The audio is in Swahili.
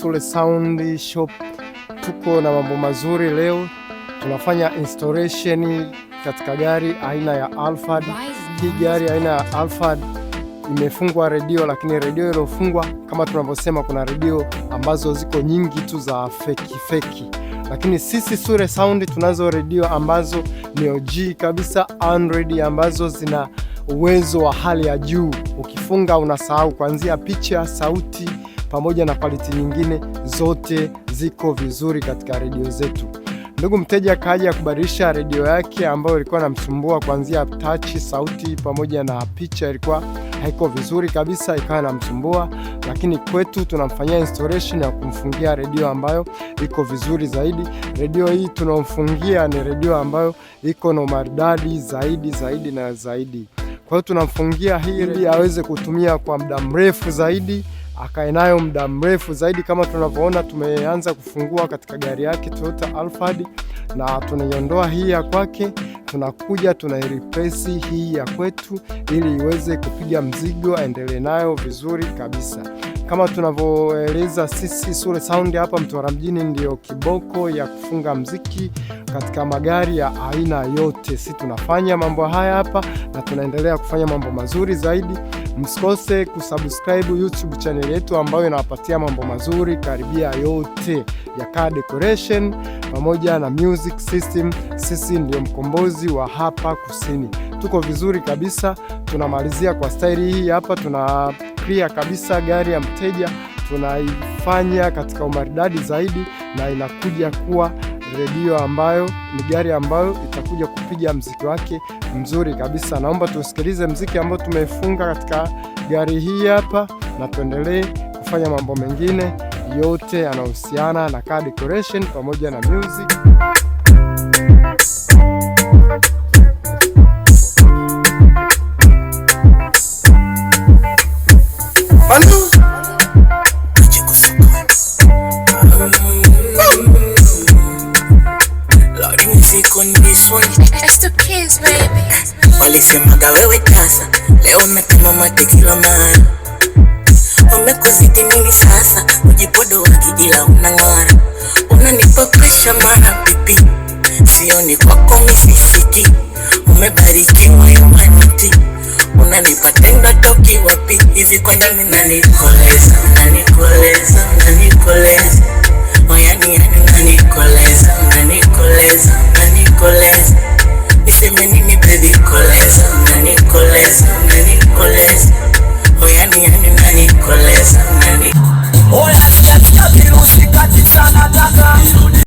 Sule Sound Shop tuko na mambo mazuri leo. Tunafanya installation katika gari aina ya Alphard. Hii gari aina ya Alphard imefungwa redio, lakini redio iliyofungwa kama tunavyosema, kuna redio ambazo ziko nyingi tu za feki, lakini sisi Sule Sound tunazo redio ambazo ni OG kabisa, Android, ambazo zina uwezo wa hali ya juu. Ukifunga unasahau, kuanzia picha, sauti pamoja na quality nyingine zote ziko vizuri katika redio zetu. Ndugu mteja kaja kubadilisha redio yake ambayo ilikuwa inamsumbua, kuanzia touch, sauti pamoja na picha ilikuwa haiko vizuri kabisa, ikawa inamsumbua, lakini kwetu tunamfanyia installation ya kumfungia redio ambayo iko vizuri zaidi. Redio hii tunamfungia ni redio ambayo iko na maridadi zaidi na zaidi. Kwa hiyo tunamfungia hii ili aweze kutumia kwa muda mrefu zaidi, akae nayo muda mrefu zaidi. Kama tunavyoona tumeanza kufungua katika gari yake Toyota Alphard, na tunaiondoa hii ya kwake, tunakuja tunaireplace hii ya kwetu ili iweze kupiga mzigo, aendelee nayo vizuri kabisa. Kama tunavyoeleza sisi Sule Sound hapa Mtwara mjini ndio kiboko ya kufunga mziki katika magari ya aina yote. Sisi tunafanya mambo haya hapa na tunaendelea kufanya mambo mazuri zaidi. Msikose kusubscribe YouTube channel yetu ambayo inawapatia mambo mazuri karibia yote ya car decoration pamoja na music system. Sisi ndio mkombozi wa hapa kusini. Tuko vizuri kabisa. Tunamalizia kwa staili hii hapa, tuna clear kabisa gari ya mteja, tunaifanya katika umaridadi zaidi, na inakuja kuwa redio ambayo ni gari ambayo itakuja kupiga mziki wake mzuri kabisa. Naomba tusikilize mziki ambao tumefunga katika gari hii hapa, na tuendelee kufanya mambo mengine yote yanayohusiana na car decoration pamoja na music. Walisemaga wewe tasa, leo umetema mate kila mara. Wamekuzidi nini sasa, ujipodo wakijila unang'ara. Unanipa presha mara pipi, sioni kwako misisiki. Umebarikiwa ya maniti, unanipa tenda toki wapi. Hivi kwa nini unanikoleza, unanikoleza, unanikoleza.